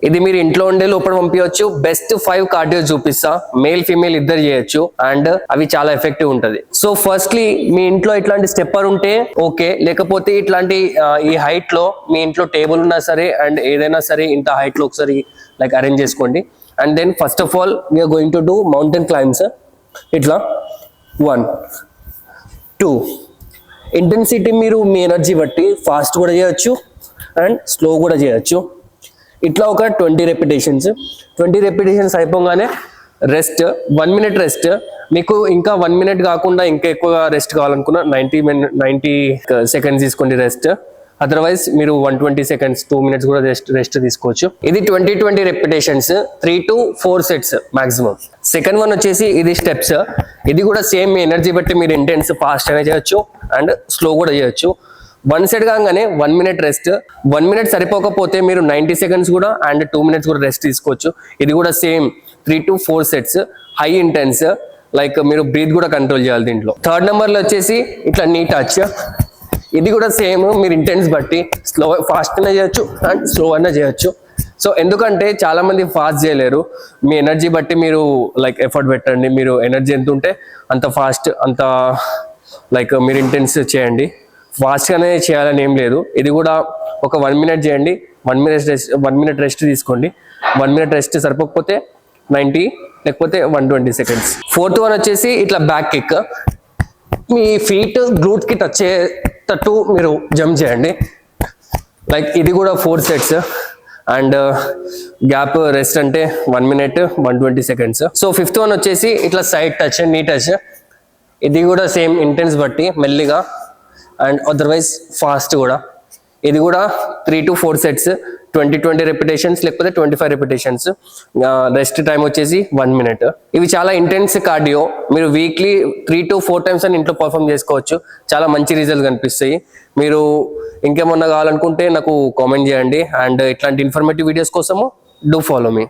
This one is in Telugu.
ఇది మీరు ఇంట్లో ఉండే లోపల పంపించవచ్చు. బెస్ట్ 5 కార్డియో చూపిస్తా, మేల్ ఫీమేల్ ఇద్దరు చేయొచ్చు అండ్ అవి చాలా ఎఫెక్టివ్ ఉంటది. సో ఫస్ట్లీ మీ ఇంట్లో ఇట్లాంటి స్టెప్పర్ ఉంటే ఓకే, లేకపోతే ఇట్లాంటి ఈ హైట్ లో మీ ఇంట్లో టేబుల్ ఉన్నా సరే అండ్ ఏదైనా సరే ఇంత హైట్ లో ఒకసారి లైక్ అరేంజ్ చేసుకోండి. And then first of all we're going to do mountain climbs. ఇట్లా 1 2 ఇంటెన్సిటీ మీరు మీ ఎనర్జీ బట్టి ఫాస్ట్ కూడా చేయొచ్చు అండ్ స్లో కూడా చేయొచ్చు. ఇట్లా ఒక 20 రెపిటేషన్స్. 20 రెపిటేషన్స్ అయిపోగానే రెస్ట్, 1 మినిట్ రెస్ట్. మీకు ఇంకా 1 మినిట్ కాకుండా ఇంకా ఎక్కువ రెస్ట్ కావాలనుకున్నా 90 సెకండ్స్ తీసుకోండి రెస్ట్. అదర్వైజ్ మీరు 120 సెకండ్స్ 2 మినిట్స్ కూడా రెస్ట్ తీసుకోవచ్చు. ఇది 20 repetitions, 3 to 4 sets maximum. Second one వచ్చేసి ఇది స్టెప్స్. ఇది కూడా సేమ్ మీ ఎనర్జీ బట్టి మీరు ఇంటెన్స్ ఫాస్ట్ అయినా చేయొచ్చు అండ్ స్లో కూడా చేయొచ్చు. 1 సెట్ కాగానే 1 మినిట్ రెస్ట్. 1 మినిట్ సరిపోకపోతే మీరు 90 సెకండ్స్ కూడా అండ్ 2 మినిట్స్ కూడా రెస్ట్ తీసుకోవచ్చు. ఇది కూడా same 3 to 4 sets, high intense. Like మీరు బ్రీత్ కూడా కంట్రోల్ చేయాలి దీంట్లో. థర్డ్ నెంబర్లో వచ్చేసి ఇట్లా నీ టచ్. ఇది కూడా సేమ్ మీరు ఇంటెన్స్ బట్టి ఫాస్ట్ అయినా చేయొచ్చు అండ్ స్లో అయినా చేయొచ్చు. సో ఎందుకంటే చాలా మంది ఫాస్ట్ చేయలేరు. మీ ఎనర్జీ బట్టి మీరు లైక్ ఎఫర్ట్ పెట్టండి. మీరు ఎనర్జీ ఎంత ఉంటే అంత ఫాస్ట్, అంత లైక్ మీరు ఇంటెన్స్ చేయండి. ఫాస్ట్గానే చేయాలని ఏం లేదు. ఇది కూడా ఒక 1 మినిట్ చేయండి, 1 మినిట్ రెస్ట్ తీసుకోండి. 1 మినిట్ రెస్ట్ సరిపోకపోతే 90 లేకపోతే 120 సెకండ్స్. ఫోర్త్ వన్ వచ్చేసి ఇట్లా బ్యాక్ కిక్. మీ ఫీట్ గ్లూట్స్కి టచ్ అయ్యేటట్టు మీరు జంప్ చేయండి. లైక్ ఇది కూడా 4 సెట్స్ అండ్ గ్యాప్ రెస్ట్ అంటే 1 minute 120 seconds. So fifth one వచ్చేసి ఇట్లా సైడ్ టచ్, నీ టచ్. ఇది కూడా సేమ్ ఇంటెన్స్ బట్టి మెల్లిగా అండ్ అదర్వైజ్ ఫాస్ట్ కూడా. ఇది కూడా 3 to 4 సెట్స్, 20 రెపిటేషన్స్ లేకపోతే 25 రెపిటేషన్స్. రెస్ట్ టైం వచ్చేసి 1 మినిట్. ఇవి చాలా ఇంటెన్స్ కార్డియో. మీరు వీక్లీ 3 to 4 టైమ్స్ అని ఇంట్లో పర్ఫామ్ చేసుకోవచ్చు. చాలా మంచి రిజల్ట్ కనిపిస్తాయి. మీరు ఇంకేమన్నా కావాలనుకుంటే నాకు కామెంట్ చేయండి అండ్ ఇట్లాంటి ఇన్ఫర్మేటివ్ వీడియోస్ కోసము డూ ఫాలో మీ.